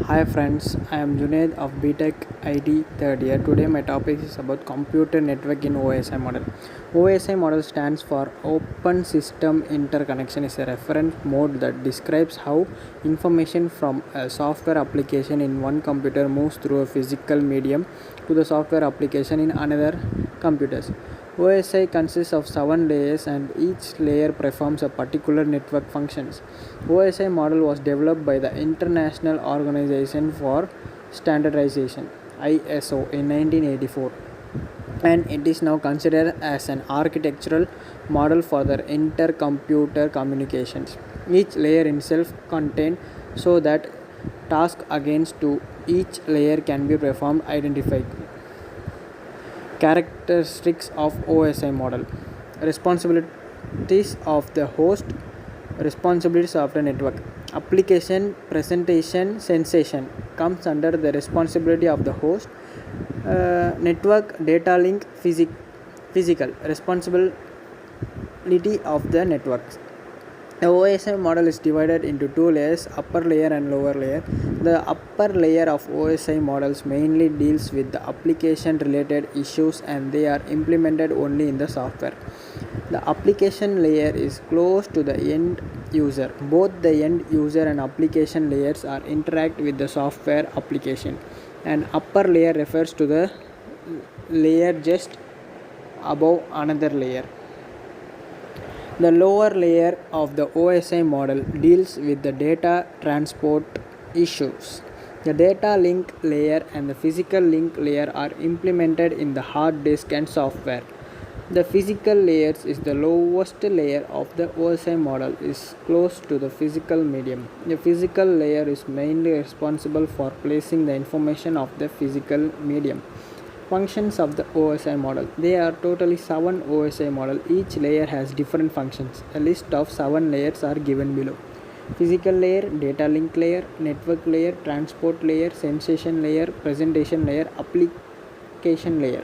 Hi friends, I am Junaid of BTech IT third year. Today my topic is about computer network in OSI model. OSI model stands for Open System Interconnection. Is a reference mode that describes how information from a software application in one computer moves through a physical medium to the software application in another computers. OSI consists of 7 layers and each layer performs a particular network functions. OSI model was developed by the International Organization for Standardization ISO in 1984 and it is now considered as an architectural model for the intercomputer communications. Each layer itself contained so that task against to each layer can be performed identified. Characteristics of OSI model. Responsibilities of the host, responsibilities of the network. Application, presentation, sensation comes under the responsibility of the host. Network, data link, physical responsibility of the networks. The OSI model is divided into two layers, upper layer and lower layer. The upper layer of OSI models mainly deals with the application related issues and they are implemented only in the software. The application layer is close to the end user. Both the end user and application layers are interact with the software application. And upper layer refers to the layer just above another layer. The lower layer of the OSI model deals with the data transport issues. The data link layer and the physical link layer are implemented in the hard disk and software. The physical layers is the lowest layer of the OSI model is close to the physical medium. The physical layer is mainly responsible for placing the information of the physical medium. Functions of the OSI model. There are totally 7 OSI model. Each layer has different functions. A list of 7 layers are given below. Physical layer, data link layer, network layer, transport layer, sensation layer, presentation layer, application layer.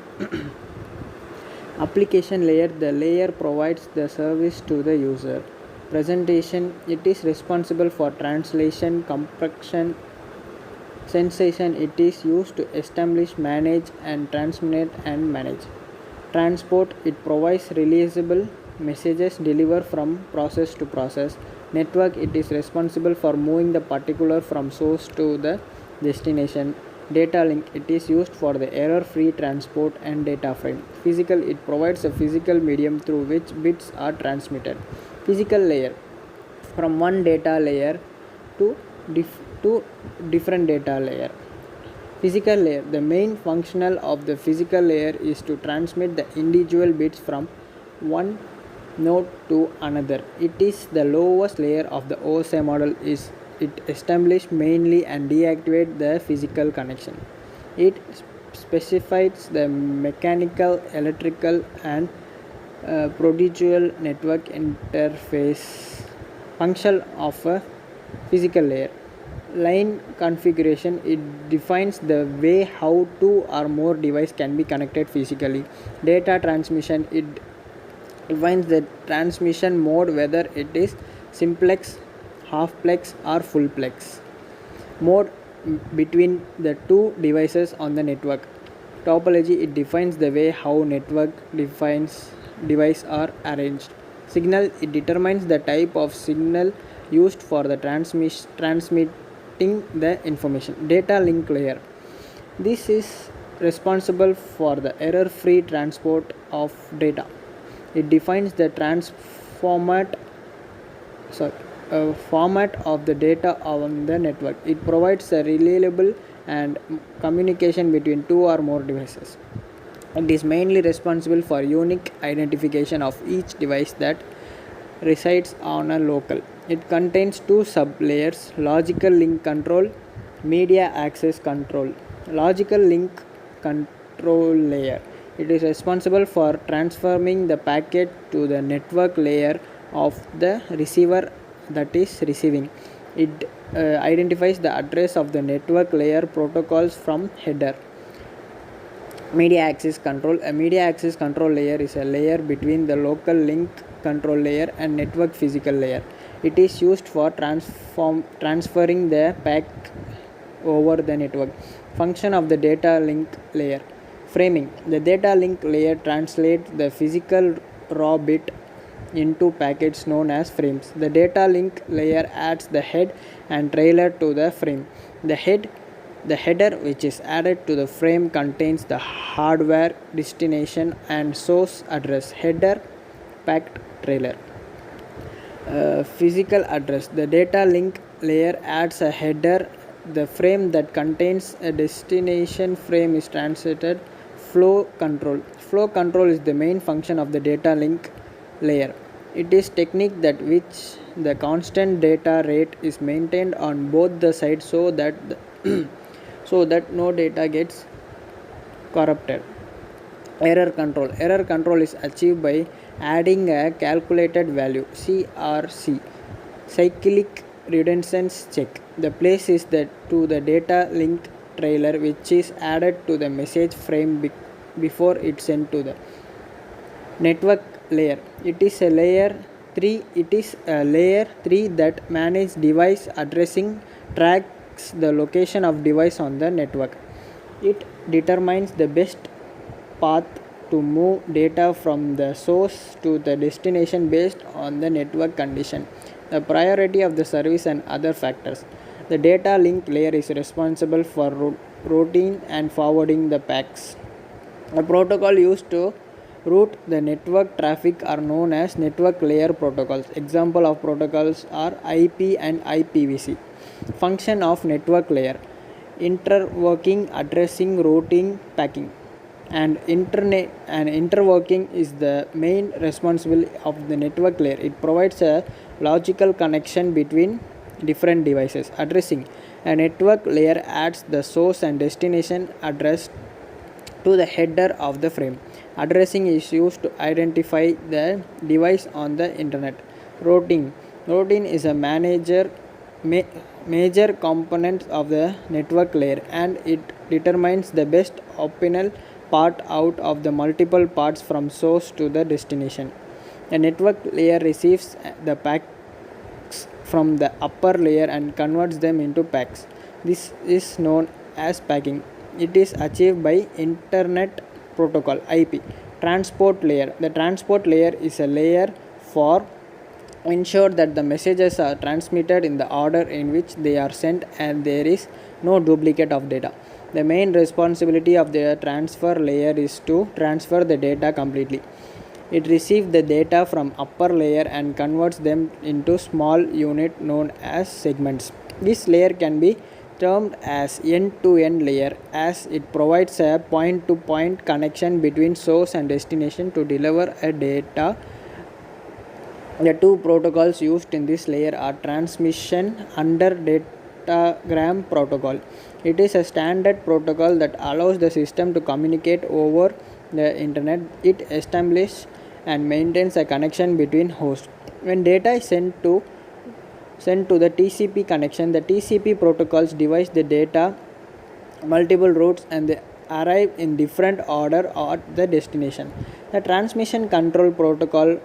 Application layer, the layer provides the service to the user. Presentation, it is responsible for translation, compression. Sensation, it is used to establish, manage and transmit and manage. Transport, it provides releasable messages delivered from process to process. Network, it is responsible for moving the particular from source to the destination. Data link, it is used for the error free transport and data frame. Physical, it provides a physical medium through which bits are transmitted. Physical layer, from one data layer to different data layer. Physical layer, the main functional of the physical layer is to transmit the individual bits from one node to another. It is the lowest layer of the OSI model. Is it establish mainly and deactivate the physical connection. It specifies the mechanical, electrical and procedural network interface function of a physical layer. Line configuration, it defines the way how two or more devices can be connected physically. Data transmission, it defines the transmission mode, whether it is simplex, halfplex or fullplex mode between the two devices on the network. Topology, it defines the way how network defines device are arranged. Signal, it determines the type of signal used for the transmitting the information. Data link layer, this is responsible for the error free transport of data. It defines the format of the data on the network. It provides a reliable and communication between two or more devices. It is mainly responsible for unique identification of each device that resides on a local. It contains two sub-layers, logical link control, media access control. Logical link control layer, it is responsible for transforming the packet to the network layer of the receiver that is receiving. It identifies the address of the network layer protocols from header. Media access control, a media access control layer is a layer between the local link control layer and network physical layer. It is used for transferring the over the network. Function of the data link layer. Framing. The data link layer translates the physical raw bit into packets known as frames. The data link layer adds the head and trailer to the frame. The header, which is added to the frame, contains the hardware, destination, and source address. Header, packed trailer. Physical address. The data link layer adds a header. The frame that contains a destination frame is translated. Flow control. Flow control is the main function of the data link layer. It is technique that which the constant data rate is maintained on both the sides so that so that no data gets corrupted. Error control. Error control is achieved by adding a calculated value CRC, cyclic redundancy check. The place is that to the data link trailer which is added to the message frame before it's sent to the network layer. It is a layer 3 that manages device addressing, tracks the location of device on the network. It determines the best path to move data from the source to the destination based on the network condition, the priority of the service, and other factors. The data link layer is responsible for routing and forwarding the packets. The protocol used to route the network traffic are known as network layer protocols. Example of protocols are IP and IPv6. Function of network layer: interworking, addressing, routing, packing. And interworking is the main responsibility of the network layer. It provides a logical connection between different devices. Addressing: a network layer adds the source and destination address to the header of the frame. Addressing is used to identify the device on the internet. Routing is a major component of the network layer, and it determines the best optimal path out of the multiple paths from source to the destination. The network layer receives the packets from the upper layer and converts them into packs. This is known as packing. It is achieved by Internet Protocol (IP). Transport layer. The transport layer is a layer for ensure that the messages are transmitted in the order in which they are sent and there is no duplicate of data. The main responsibility of the transfer layer is to transfer the data completely. It receives the data from upper layer and converts them into small unit known as segments. This layer can be termed as end-to-end layer as it provides a point-to-point connection between source and destination to deliver a data. The two protocols used in this layer are transmission under datagram protocol. It is a standard protocol that allows the system to communicate over the internet. It establishes and maintains a connection between hosts. When data is sent to the TCP connection, the TCP protocols divide the data multiple routes and they arrive in different order at the destination. The transmission control protocol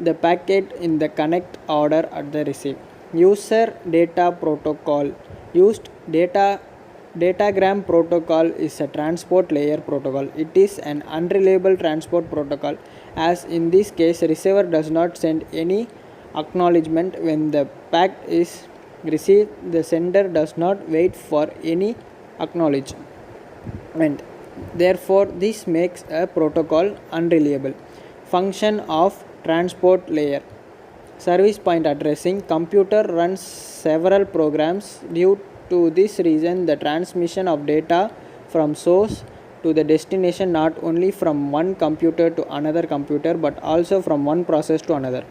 the packet in the connect order at the receive. User data protocol used datagram protocol is a transport layer protocol. It is an unreliable transport protocol as in this case receiver does not send any acknowledgement when the packet is received. The sender does not wait for any acknowledgement. Therefore, this makes a protocol unreliable. Function of transport layer. Service point addressing. Computer runs several programs. Due to this reason, the transmission of data from source to the destination not only from one computer to another computer but also from one process to another.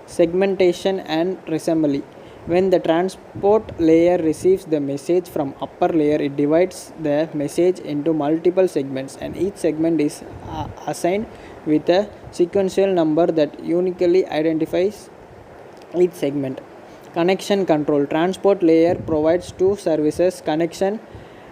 Segmentation and assembly. When the transport layer receives the message from upper layer, it divides the message into multiple segments and each segment is assigned with a sequential number that uniquely identifies each segment. Connection control. Transport layer provides two services: connection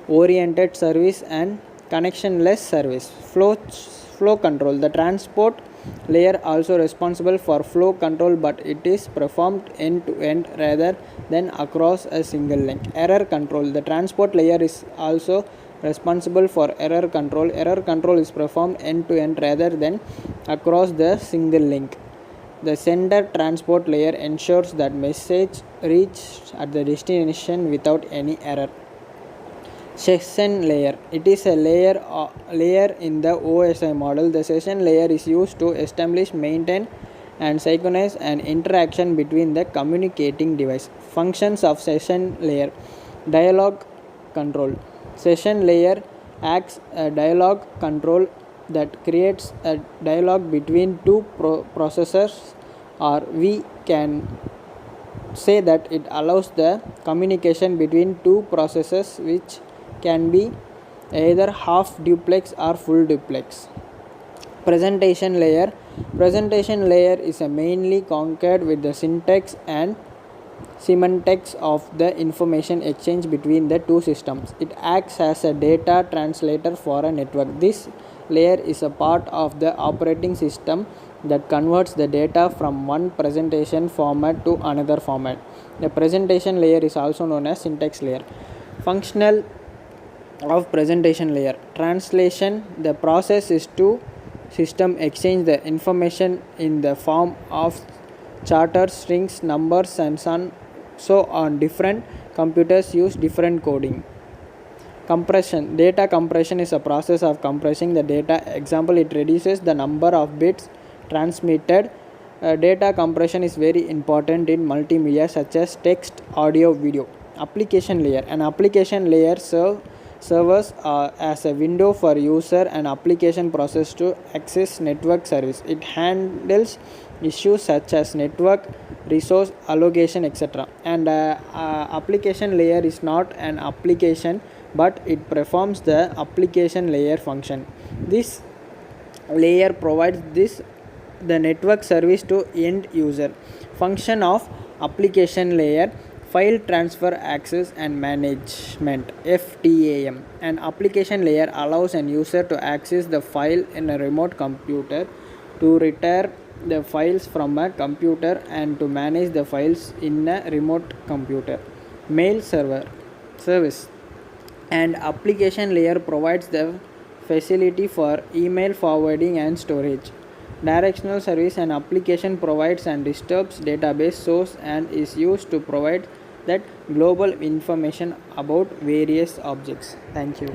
oriented service and connectionless service. Flow control. The transport layer also responsible for flow control, but it is performed end to end rather than across a single link. Error control. The transport layer is also responsible for error control. Error control is performed end to end rather than across the single link. The sender transport layer ensures that message reaches at the destination without any error. Session layer. It is a layer in the OSI model. The session layer is used to establish, maintain, and synchronize an interaction between the communicating device. Functions of session layer. Dialogue control. Session layer acts a dialogue control that creates a dialogue between two processors, or we can say that it allows the communication between two processes, which can be either half duplex or full duplex. Presentation layer. Presentation layer is mainly concerned with the syntax and semantics of the information exchange between the two systems. It acts as a data translator for a network. This layer is a part of the operating system that converts the data from one presentation format to another format. The presentation layer is also known as syntax layer. Functional of presentation layer. Translation. The process is to system exchange the information in the form of charters, strings, numbers, and so on. Different computers use different coding. Compression. Data compression is a process of compressing the data. Example, it reduces the number of bits transmitted. Data compression is very important in multimedia such as text, audio, video. Application layer. An application layer serves as a window for user and application process to access network service. It handles issues such as network resource allocation, etc. And application layer is not an application, but it performs the application layer function. This layer provides the network service to end user. Function of application layer. File transfer, access, and management, FTAM. An application layer allows an user to access the file in a remote computer, to return the files from a computer, and to manage the files in a remote computer. Mail server service. And application layer provides the facility for email forwarding and storage. Directional service. An application provides and disturbs database source and is used to provide that global information about various objects. Thank you.